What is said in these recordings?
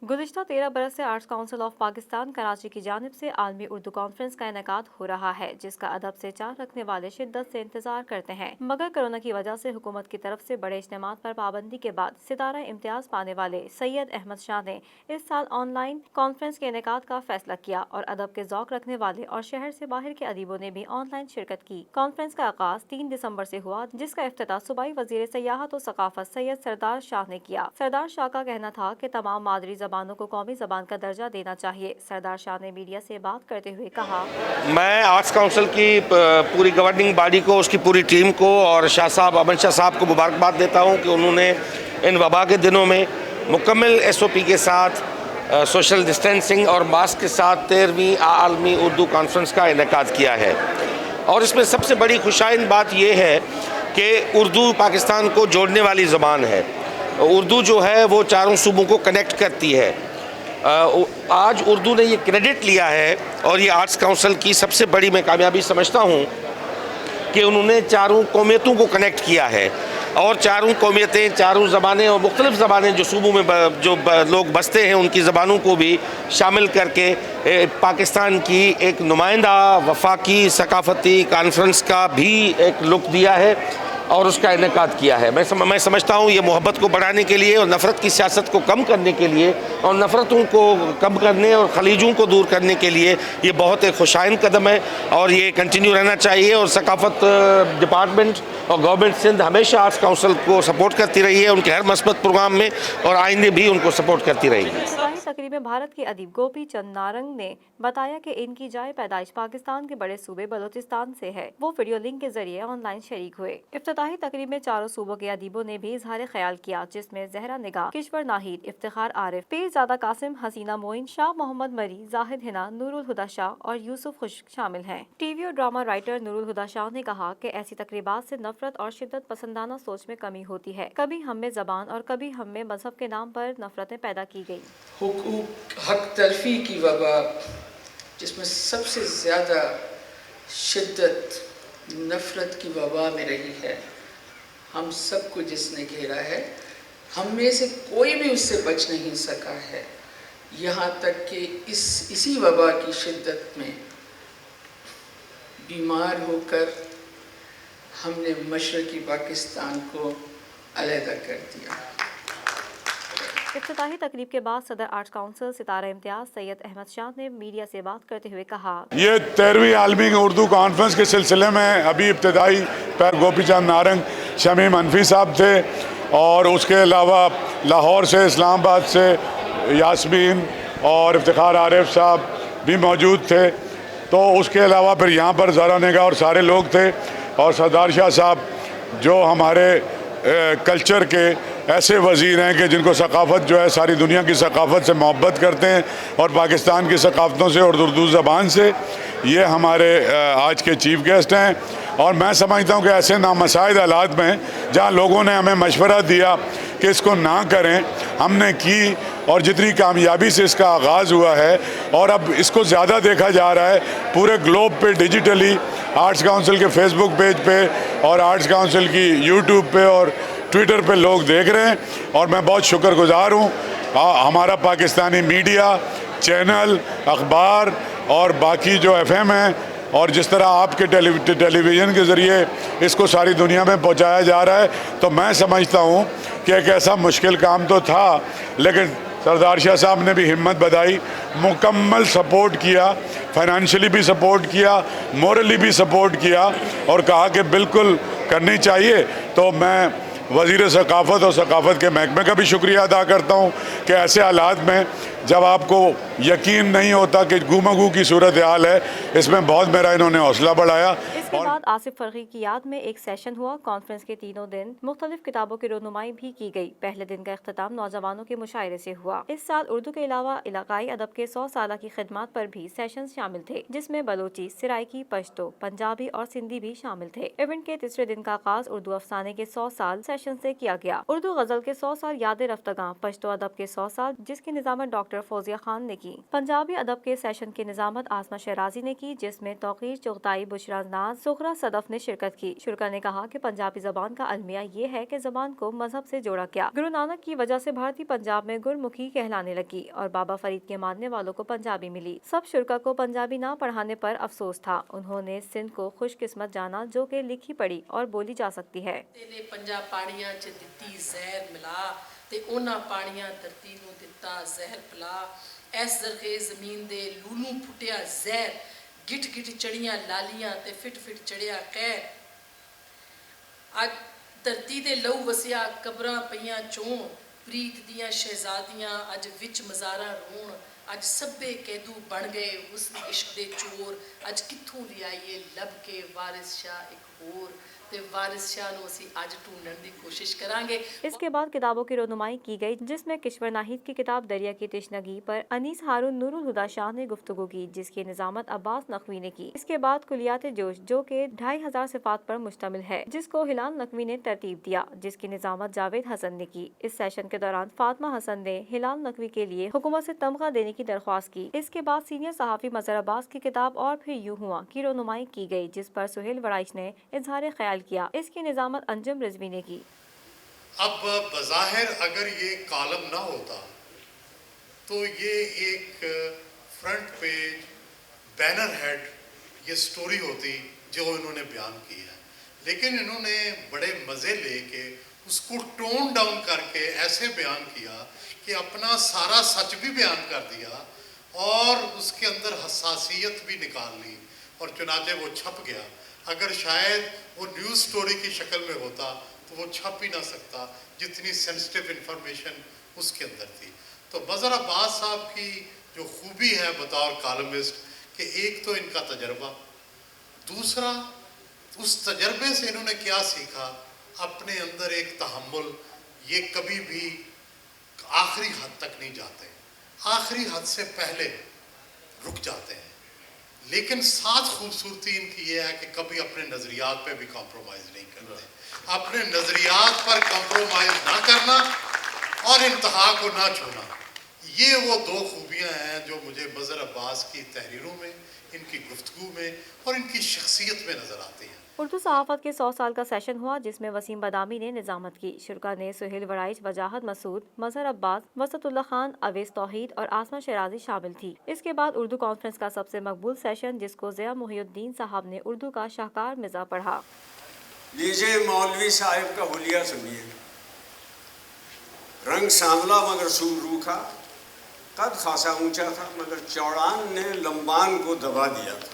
गुज़िश्ता 13 बरस से arts council of Pakistan Karachi की जानिब से आलमी उर्दू कॉन्फ्रेंस का इनेकाद हो रहा है, जिसका अदब से चाह रखने वाले शिद्दत से इंतजार करते हैं, मगर कोरोना की वजह से हुकूमत की तरफ से बड़े इज्तिमात पर पाबंदी के बाद सितारा इम्तियाज पाने वाले सैयद अहमद शाह ने इस साल ऑनलाइन कॉन्फ्रेंस के इनेकाद का फैसला किया और अदब के ज़ौक रखने वाले और शहर से बाहर के अदीबों ने भी ऑनलाइन शिरकत की। कॉन्फ्रेंस का आगाज 3 दिसंबर से हुआ, जिसका इफ्तिताह सूबाई वज़ीर सयाहत और सकाफत सैयद सरदार शाह ने किया। सरदार शाह का कहना था कि तमाम मादरी ज़बानों को कौमी ज़बान का दर्जा देना चाहिए। सरदार शाह ने मीडिया से बात करते हुए कहा, मैं आर्ट्स काउंसिल की पूरी गवर्निंग बॉडी को, उसकी पूरी टीम को और शाह साहब, अमन शाह साहब को मुबारकबाद देता हूं कि उन्होंने इन वबा के दिनों में मुकम्मल SOP के साथ सोशल डिस्टेंसिंग और मास्क के साथ 13वीं आलमी उर्दू कॉन्फ्रेंस का इनेकाद किया है। और इसमें सबसे बड़ी खुशाइन बात यह है कि उर्दू पाकिस्तान को जोड़ने वाली ज़बान है। उर्दू जो है वो चारों सूबों को कनेक्ट करती है। आज उर्दू ने ये क्रेडिट लिया है और ये आर्ट्स काउंसिल की सबसे बड़ी मैं कामयाबी समझता हूँ कि उन्होंने चारों कौमियतों को कनेक्ट किया है और चारों कौमियतें, चारों ज़बानें और मुख्तलिफ़ ज़बानें जो सूबों में जो लोग बसते हैं उनकी ज़बानों को भी शामिल करके पाकिस्तान की एक नुमाइंदा वफाकी सकाफ़ती कॉन्फ्रेंस का भी एक लुक दिया है और उसका इनेकाद किया है। मैं समझता हूँ ये मोहब्बत को बढ़ाने के लिए और नफ़रत की सियासत को कम करने के लिए और नफ़रतों को कम करने और खलीजों को दूर करने के लिए ये बहुत एक खुशाइन कदम है और ये कंटिन्यू रहना चाहिए। और सकाफ़त डिपार्टमेंट और गवर्नमेंट सिंध हमेशा आर्ट्स काउंसिल को सपोर्ट करती रही है, उनके हर मस्बत प्रोग्राम में, और आइंदे भी उनको सपोर्ट करती रहेगी। तकरीब में भारत के अदीब गोपी चंद नारंग ने बताया कि इनकी जाए पैदाइश पाकिस्तान के बड़े सूबे बलोचिस्तान से है। वो वीडियो लिंक के जरिए ऑनलाइन शरीक हुए। इफ्तिताही तकरीब में चारों सूबों के अदीबों ने भी इजहार ख्याल किया, जिसमें जहरा निगाह, किश्वर नाहिद, इफ्तिखार आरिफ, पीरजादा कासिम, हसीना मोइन, शाह मोहम्मद मरी, जाहिद हिना, नूरुल हुदा शाह और यूसुफ खुश्क शामिल हैं। टीवी और ड्रामा राइटर नूरुल हुदा शाह ने कहा कि ऐसी तकरीबात से नफरत और शिद्दत पसंदाना सोच में कमी होती है। कभी हम में जबान और कभी हम में मजहब के नाम पर नफरतें पैदा की गई। हक तलफी की वबा, जिसमें सबसे ज़्यादा शिद्दत नफ़रत की वबा में रही है, हम सबको जिसने घेरा है, हम में से कोई भी उससे बच नहीं सका है। यहाँ तक कि इसी वबा की शिद्दत में बीमार होकर हमने मशरक़ी पाकिस्तान को अलहदा कर दिया। इफ्तिताही तकरीब के बाद सदर आर्ट्स काउंसिल सितारा इम्तियाज सैयद अहमद शाह ने मीडिया से बात करते हुए कहा, ये 13वीं आलमी उर्दू कॉन्फ्रेंस के सिलसिले में अभी इब्तदाई पर गोपी चंद नारंग, शमीम अनफी साहब थे और उसके अलावा लाहौर से, इस्लामाबाद से यास्मीन और इफ्तिखार आरिफ साहब भी मौजूद थे। तो उसके अलावा फिर यहाँ पर ज़रा निगाह और सारे लोग थे और सरदार शाह साहब जो हमारे कल्चर के ऐसे वज़ीर हैं कि जिनको सकाफ़त जो है सारी दुनिया की सकाफ़त से मोहब्बत करते हैं और पाकिस्तान की सकाफ़तों से और उर्दू ज़बान से। ये हमारे आज के चीफ़ गेस्ट हैं और मैं समझता हूँ कि ऐसे नामसाइद हालात में जहाँ लोगों ने हमें मशवरा दिया कि इसको ना करें, हमने की और जितनी कामयाबी से इसका आगाज़ हुआ है और अब इसको ज़्यादा देखा जा रहा है पूरे ग्लोब पे डिजिटली। आर्ट्स काउंसिल के फेसबुक पेज पे और आर्ट्स काउंसिल की यूट्यूब पे और ट्विटर पे लोग देख रहे हैं और मैं बहुत शुक्रगुजार हूँ। हमारा पाकिस्तानी मीडिया, चैनल, अखबार और बाकी जो FM हैं और जिस तरह आपके टेलीविज़न के ज़रिए इसको सारी दुनिया में पहुँचाया जा रहा है, तो मैं समझता हूँ कि एक ऐसा मुश्किल काम तो था, लेकिन सरदार शाह साहब ने भी हिम्मत बधाई, मुकम्मल सपोर्ट किया, फाइनेंशियली भी सपोर्ट किया, मोरली भी सपोर्ट किया और कहा कि बिल्कुल करनी चाहिए। तो मैं वज़ीर सकाफ़त और सकाफ़त के महकमे का भी शुक्रिया अदा करता हूँ कि ऐसे हालात में जब आपको यकीन नहीं होता कि गुमगू की सूरत हाल है, इसमें बहुत मेरा इन्होंने हौसला बढ़ाया। इसके बाद आसिफ फरगी की याद में एक सेशन हुआ। कॉन्फ्रेंस के तीनों दिन मुख्तलिफ किताबों की रोनुमाई भी की गई। पहले दिन का इख्तिताम नौजवानों के मुशायरे से हुआ। इस साल उर्दू के अलावा इलाकाई अदब के 100 साल की खिदमत पर भी सेशन शामिल थे, जिसमें बलोची, सराइकी, पश्तो, पंजाबी और सिंधी भी शामिल थे। इवेंट के तीसरे दिन का आगाज उर्दू अफसाने के 100 साल सेशन से किया गया। उर्दू गजल के 100 साल याद रफ्तगां, पश्तो अदब के 100 साल जिसकी निजामत डॉक्टर फौजिया खान ने की। पंजाबी अदब के सेशन की निजामत आसमा शहराजी ने की, जिसमें तौकीर, चुगताई, बुशरा नाज, सुखरा सदफ ने शिरकत की। शुरा ने कहा कि पंजाबी जबान का अलमिया ये है कि जबान को मजहब से जोड़ा गया। गुरु नानक की वजह से भारतीय पंजाब में गुरमुखी कहलाने लगी और बाबा फरीद के मानने वालों को पंजाबी मिली। सब शुरा को पंजाबी ना पढ़ाने पर अफसोस था। उन्होंने सिंध को खुशकिस्मत जाना जो कि लिखी पढ़ी और बोली जा सकती है। पंजाब पानियां च दित्ती जहर मिला ते उन्हां पानियां धरती नूं दित्ता जहर पिला। ऐस जरखे जमीन दे लूलू फुटिया जहर, गिठ गिठ चढ़ियां लालियां ते फिट फिट चढ़िया कहर। अज धरती दे लहू वसिया कबरां पईयां चों, प्रीत दियां शहजादियां अज विच मज़ारां रोण। अज सब्बे कैदू बन गए हुस्न इश्क दे चोर। अज कित्थों लियाईए लब के वारिस शाह एक होर। वारिस शाह नूं असीं अज ढूंढण दी कोशिश करांगे। इसके बाद किताबों की रोनुमाई की गई, जिसमें किश्वर नाहिद की किताब दरिया की तशनगी पर अनीस हारून नूरुल हुदा शाह ने गुफ्तगू की, जिसकी निजामत अब्बास नकवी ने की। इसके बाद कुलियात जोश जो कि 2500 सिफात पर मुश्तमिल है, जिसको हिलाल नकवी ने तरतीब दिया, जिसकी निजामत जावेद हसन ने की। इस सेशन के दौरान फातिमा हसन ने हिलाल नकवी के लिए हुकूमत से तमगा देने की दरख्वास्त की। इसके बाद सीनियर सहाफी मजहर अब्बास की किताब और फिर यूं हुआ की रोनुमाई की गई, जिस पर सुहेल वड़ाइच ने इजहार ख्याल किया। इसकी निजामत अंजुम रिजवी ने की। अब बज़ाहिर अगर ये कॉलम ना होता तो ये एक फ्रंट पेज बैनर हेड ये स्टोरी होती जो इन्होंने बयान की है, लेकिन इन्होंने बड़े मज़े लेके उसको टोन डाउन करके ऐसे बयान किया कि अपना सारा सच भी बयान कर दिया और उसके अंदर हसासियत भी निकाल ली और चुनाचे वो छप गया। अगर शायद वो न्यूज़ स्टोरी की शक्ल में होता तो वो छप ही ना सकता, जितनी सेंसिटिव इंफॉर्मेशन उसके अंदर थी। तो मज़हर अब्बास साहब की जो खूबी है बतौर कॉलमिस्ट कि एक तो इनका तजर्बा, दूसरा उस तजर्बे से इन्होंने क्या सीखा, अपने अंदर एक तहम्मुल, ये कभी भी आखिरी हद तक नहीं जाते, आखिरी हद से पहले रुक जाते हैं। लेकिन साथ खूबसूरती इनकी ये है कि कभी अपने नज़रियात पे भी कॉम्प्रोमाइज़ नहीं करते। अपने नज़रियात पर कॉम्प्रोमाइज़ ना करना और इंतहा को ना छूना, ये वो दो खूबियाँ हैं जो मुझे मज़हर अब्बास की तहरीरों में, इनकी गुफ्तगू में और इनकी शख्सियत में नज़र आती हैं। उर्दू सहाफ़त के 100 साल का सेशन हुआ, जिसमें वसीम बदामी ने निजामत की। शुरा ने सुहेल वड़ाइच, वजाहत मसूद, मजहर अब्बास, वसतुल्लाह खान, अवेस तौहीद और आसमा शराजी शामिल थी। इसके बाद उर्दू कॉन्फ्रेंस का सबसे मकबूल सेशन, जिसको ज़िया मुहिउद्दीन साहब ने उर्दू का शाहकार मिज़ा पढ़ा। लीजिए मौलवी साहिब का हुलिया सुनिए। रंग सांवला मगर सूर रूखा, कद खासा ऊंचा था मगर चौड़ान ने लंबान को दबा दिया था।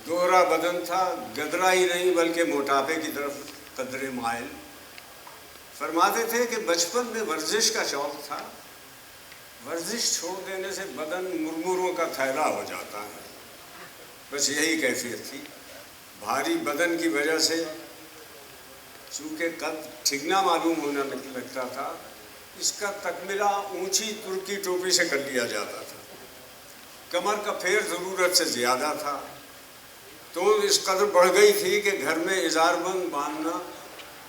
दोहरा बदन था, गदरा ही नहीं बल्कि मोटापे की तरफ कदरे माइल। फरमाते थे कि बचपन में वर्जिश का शौक था, वर्जिश छोड़ देने से बदन मुरमुरों का थैला हो जाता है, बस यही कैफियत थी। भारी बदन की वजह से चूँकि कद ठिगना मालूम होने लगता था, इसका तकमिला ऊंची तुर्की टोपी से कर लिया जाता था। कमर का फेर ज़रूरत से ज़्यादा था, तो इस कदर बढ़ गई थी कि घर में इज़ारबंद बांधना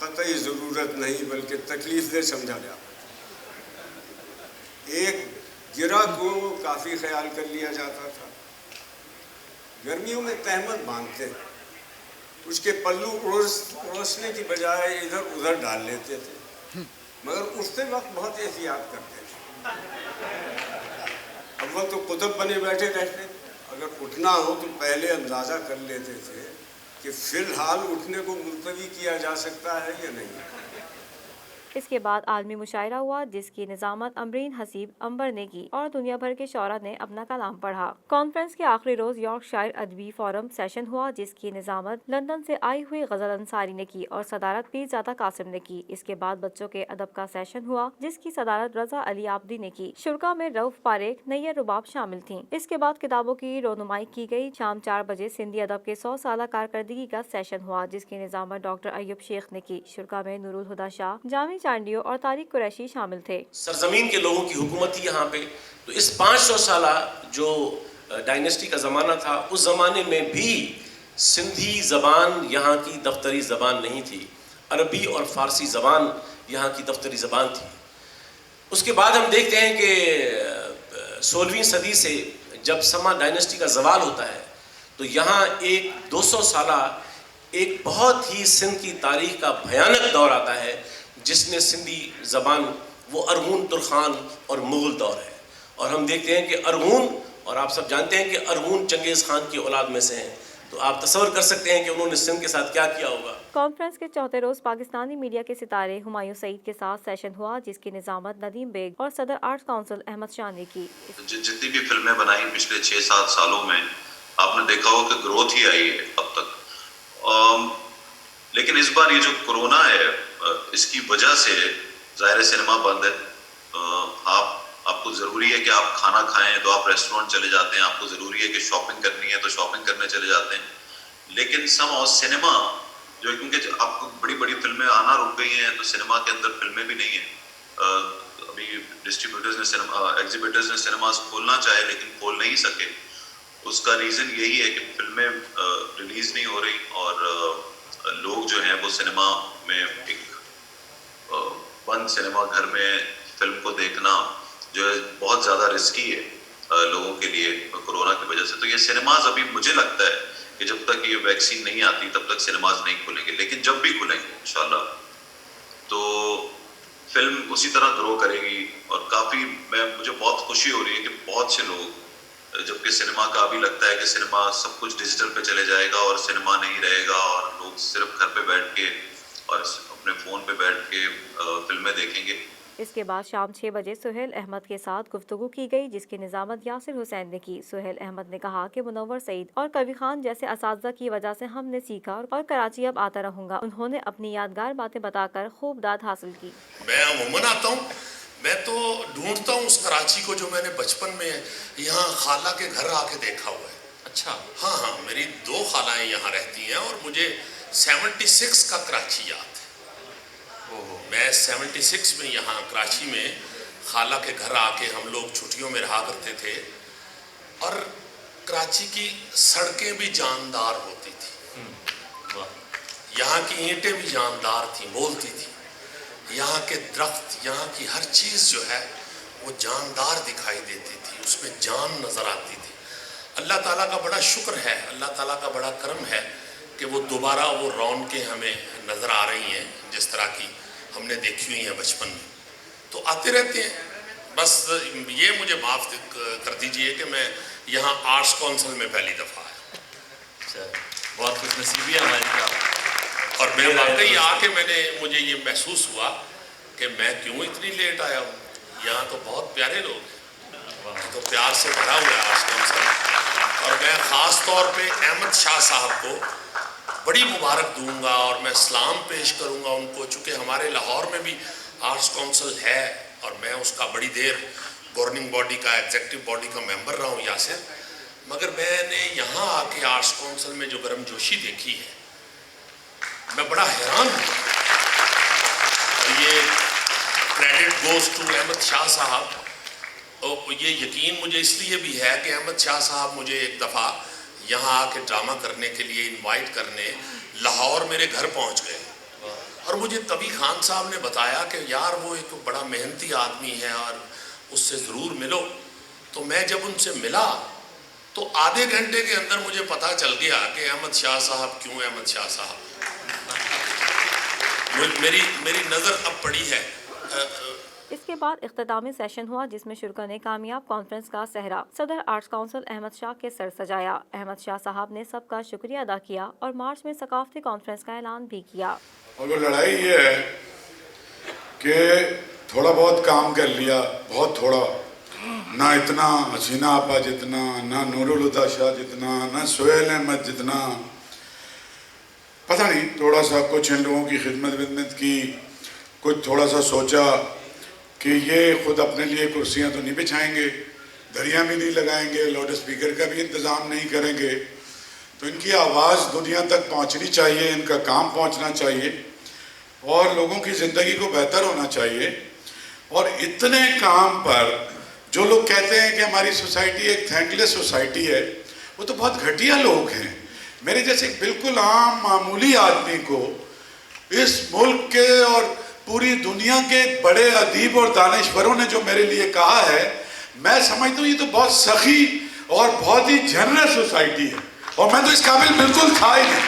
कतई ज़रूरत नहीं बल्कि तकलीफ दे समझा जाता। एक गिरा को काफ़ी ख्याल कर लिया जाता था। गर्मियों में तहमत बांधते, उसके पल्लू उड़सने की बजाय इधर उधर डाल लेते थे, मगर उठते वक्त बहुत एहतियात करते थे। अव्वल तो कुतुब बने बैठे रहते, अगर उठना हो तो पहले अंदाज़ा कर लेते थे कि फ़िलहाल उठने को मुलतवी किया जा सकता है या नहीं। इसके बाद आलमी मुशायरा हुआ, जिसकी निजामत अमरीन हसीब अंबर ने की और दुनिया भर के शौरा ने अपना कलाम पढ़ा। कॉन्फ्रेंस के आखिरी रोज यॉर्कशायर अदबी फोरम सेशन हुआ, जिसकी निजामत लंदन से आई हुई गजल अंसारी ने की और सदारत पीरज़ादा कासिम ने की। इसके बाद बच्चों के अदब का सेशन हुआ, जिसकी सदारत रजा अली आबदी ने की। शुरा में रऊफ पारेख, नैयर रुबाब शामिल थी। इसके बाद किताबों की रोनुमाई की गई। शाम 4 बजे सिंधी अदब के 100 साल कारकर्दगी का सेशन हुआ, जिसकी निजामत डॉक्टर अय्यूब शेख ने की। शुरा में नूरुल हुदा शाह, जामी चांडियो और तारिक कुरैशी शामिल थे। सरजमीन के लोगों की हुकूमत थी यहाँ पे, तो इस 500 साल जो डायनेस्टी का ज़माना था, उस ज़माने में भी सिंधी ज़बान यहाँ की दफ्तरी ज़बान नहीं थी, अरबी और फ़ारसी ज़बान यहाँ की दफ्तरी ज़बान थी। उसके बाद हम देखते हैं कि 16वीं सदी से जब समा डायनेस्टी का ज़वाल होता है, تو یہاں ایک 200 سالہ ایک بہت ہی سندھ کی تاریخ کا بھیانک دور آتا ہے جس میں سندھی زبان وہ ارغون ترخان اور مغل دور ہے، اور ہم دیکھتے ہیں کہ ارغون، اور آپ سب جانتے ہیں کہ ارغون چنگیز خان کی اولاد میں سے ہیں، تو آپ تصور کر سکتے ہیں کہ انہوں نے سندھ کے ساتھ کیا کیا ہوگا۔ کانفرنس کے چوتھے روز پاکستانی میڈیا کے ستارے ہمایوں سعید کے ساتھ سیشن ہوا، جس کی نظامت ندیم بیگ اور صدر آرٹس کونسل احمد شاہ نے کی۔ جتنی بھی فلمیں بنائی پچھلے 6-7 سالوں میں آپ نے دیکھا ہو کہ گروتھ ہی آئی ہے اب تک، لیکن اس بار یہ جو کورونا ہے اس کی وجہ سے ظاہر سنیما بند ہے۔ آپ کو ضروری ہے کہ آپ کھانا کھائیں تو آپ ریسٹورینٹ چلے جاتے ہیں، آپ کو ضروری ہے کہ شاپنگ کرنی ہے تو شاپنگ کرنے چلے جاتے ہیں، لیکن سنیما جو کیونکہ آپ کو بڑی بڑی فلمیں آنا رک گئی ہیں تو سنیما کے اندر فلمیں بھی نہیں ہیں۔ ابھی ڈسٹریبیوٹرز نے ایگزیبیٹرز نے سنیماز کھولنا چاہے لیکن کھول نہیں سکے۔ اس کا ریزن یہی ہے کہ فلمیں ریلیز نہیں ہو رہی اور لوگ جو ہیں وہ سنیما میں ایک بند سنیما گھر میں فلم کو دیکھنا جو ہے بہت زیادہ رسکی ہے لوگوں کے لیے کورونا کی وجہ سے۔ تو یہ سنیماز ابھی مجھے لگتا ہے کہ جب تک یہ ویکسین نہیں آتی تب تک سنیماز نہیں کھلیں گے، لیکن جب بھی کھلیں گے انشاءاللہ تو فلم اسی طرح گرو کرے گی۔ اور کافی مجھے بہت خوشی ہو رہی ہے کہ بہت سے لوگ، جبکہ سنیما کا ابھی لگتا ہے کہ سنیما سب کچھ ڈیجیٹل پہ چلے جائے گا اور سنیما نہیں رہے گا اور لوگ صرف گھر پہ بیٹھ کے اور اپنے فون پہ بیٹھ کے فلمیں دیکھیں گے۔ اس کے بعد شام 6 بجے سہیل احمد کے ساتھ گفتگو کی گئی، جس کی نظامت یاسر حسین نے کی۔ سہیل احمد نے کہا کہ منور سعید اور کوی خان جیسے اساتذہ کی وجہ سے ہم نے سیکھا اور کراچی اب آتا رہوں گا۔ انہوں نے اپنی یادگار باتیں بتا کر خوب داد حاصل کی۔ میں عموماً آتا ہوں، میں تو ڈھونڈتا ہوں اس کراچی کو جو میں نے بچپن میں یہاں خالہ کے گھر آ کے دیکھا ہوا ہے۔ اچھا، ہاں، میری 2 خالائیں یہاں رہتی ہیں اور مجھے 76 کا کراچی یاد ہے۔ میں 76 میں یہاں کراچی میں خالہ کے گھر آ کے ہم لوگ چھٹیوں میں رہا کرتے تھے، اور کراچی کی سڑکیں بھی جاندار ہوتی تھی، یہاں کی اینٹیں بھی جاندار تھیں، بولتی تھیں، یہاں کے درخت، یہاں کی ہر چیز جو ہے وہ جاندار دکھائی دیتی تھی، اس میں جان نظر آتی تھی۔ اللہ تعالیٰ کا بڑا شکر ہے، اللہ تعالیٰ کا بڑا کرم ہے کہ وہ دوبارہ وہ رونقیں ہمیں نظر آ رہی ہیں جس طرح کی ہم نے دیکھی ہوئی ہیں بچپن میں، تو آتے رہتے ہیں۔ بس یہ مجھے معاف کر دیجئے کہ میں یہاں آرٹس کونسل میں پہلی دفعہ آیا۔ بہت خوش نصیبی ہے ہماری آپ، اور میں واقعی آ کے مجھے یہ محسوس ہوا کہ میں کیوں اتنی لیٹ آیا ہوں، یہاں تو بہت پیارے لوگ ہیں، تو پیار سے بھرا ہوا ہے آرٹس کونسل، اور میں خاص طور پہ احمد شاہ صاحب کو بڑی مبارک دوں گا اور میں سلام پیش کروں گا ان کو، چونکہ ہمارے لاہور میں بھی آرٹس کونسل ہے اور میں اس کا بڑی دیر گورننگ باڈی کا، ایگزیکٹو باڈی کا ممبر رہا ہوں یاسر، مگر میں نے یہاں آ کے آرٹس کونسل میں جو گرم جوشی دیکھی ہے میں بڑا حیران ہوں۔ اور یہ credit goes to Ahmad Shah صاحب، اور یہ یقین مجھے اس لیے بھی ہے کہ احمد شاہ صاحب مجھے ایک دفعہ یہاں آ کے ڈرامہ کرنے کے لیے انوائٹ کرنے لاہور میرے گھر پہنچ گئے، اور مجھے طبی خان صاحب نے بتایا کہ یار وہ ایک بڑا محنتی آدمی ہے اور اس سے ضرور ملو۔ تو میں جب ان سے ملا تو آدھے گھنٹے کے اندر مجھے پتہ چل گیا کہ احمد شاہ صاحب کیوں احمد شاہ صاحب۔ میری نظر اب پڑی ہے۔ اس کے بعد اختتامی سیشن ہوا، جس میں شرکا نے کامیاب کانفرنس کا صحرا صدر آرٹس کونسل احمد شاہ کے سر سجایا۔ احمد شاہ صاحب نے سب کا شکریہ ادا کیا اور مارچ میں ثقافتی کانفرنس کا اعلان بھی کیا۔ اور وہ لڑائی یہ ہے کہ تھوڑا بہت کام کر لیا، بہت تھوڑا، نہ اتنا حسینہ آپا جتنا، نہ نور الہدا شاہ جتنا، نہ سہیل احمد جتنا، پتہ نہیں، تھوڑا سا کچھ ان لوگوں کی خدمت کی، کچھ تھوڑا سا سوچا کہ یہ خود اپنے لیے کرسیاں تو نہیں بچھائیں گے، دھریاں بھی نہیں لگائیں گے، لاؤڈ اسپیکر کا بھی انتظام نہیں کریں گے، تو ان کی آواز دنیا تک پہنچنی چاہیے، ان کا کام پہنچنا چاہیے اور لوگوں کی زندگی کو بہتر ہونا چاہیے۔ اور اتنے کام پر جو لوگ کہتے ہیں کہ ہماری سوسائٹی ایک تھینک لیس سوسائٹی ہے، وہ تو بہت گھٹیا لوگ ہیں۔ میرے جیسے ایک بالکل عام معمولی آدمی کو اس ملک کے اور پوری دنیا کے بڑے ادیب اور دانشوروں نے جو میرے لیے کہا ہے، میں سمجھتا ہوں یہ تو بہت سخی اور بہت ہی جنرس سوسائٹی ہے۔ और मैं तो इस काबिल बिल्कुल था ही नहीं।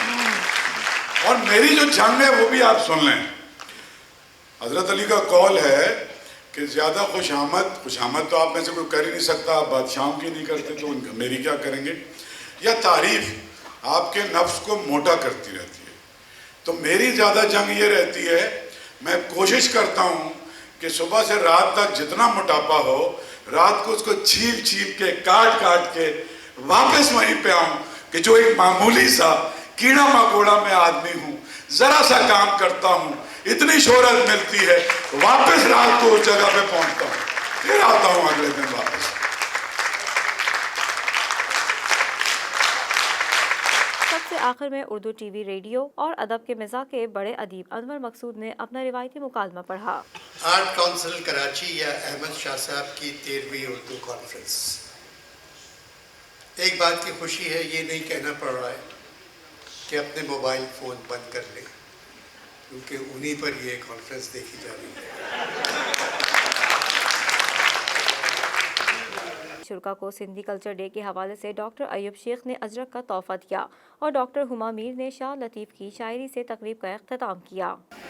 और मेरी जो जंग है वो भी आप सुन लें। हजरत अली का कौल है कि ज़्यादा खुशामद तो आप में से कोई कर ही नहीं सकता, आप बादशाहों की नहीं करते तो मेरी क्या करेंगे, या तारीफ आपके नफ्स को मोटा करती रहती है। तो मेरी ज़्यादा जंग ये रहती है, मैं कोशिश करता हूँ कि सुबह से रात तक जितना मोटापा हो, रात को उसको छील छील के काट के वापस वहीं पे आऊँ कि जो एक मामूली सा कीड़ा मकोड़ा में आदमी हूँ, ज़रा सा काम करता हूँ, इतनी शोहरत मिलती है, वापस रात को उस जगह पे पहुँचता हूँ, फिर आता हूँ अगले दिन वापस। सबसे आखिर में उर्दू टीवी, रेडियो और अदब के मिजाज के बड़े अदीब अनवर मकसूद ने अपना रिवायती मुकालमा पढ़ा। आर्ट काउंसिल कराची या अहमद शाह साहब की 13वीं उर्दू कॉन्फ्रेंस। एक बात की खुशी है, ये नहीं कहना पड़ रहा है कि अपने मोबाइल फ़ोन बंद कर लें, क्योंकि उन्हीं पर ये कॉन्फ्रेंस देखी जा रही है। शुरा को सिंधी कल्चर डे के हवाले से डॉक्टर अयूब शेख ने अजरक का तोहफा दिया और डॉक्टर हुमा मीर ने शाह लतीफ़ की शायरी से तकरीब का अख्ताम किया।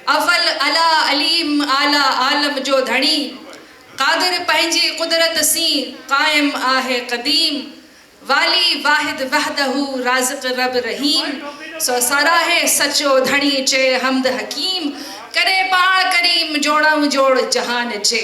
अफल अला अलीम आला आलम जो धनी, कादिर पंहिंजी कुदरत सी कायम आहे कदीम, वाली वाहिद वहदहू राज़िक़ रब रहीम, सो सराहे सचो धनी चे हमद हकीम, करे पाण करीम जोड़म जोड़ जहान चे।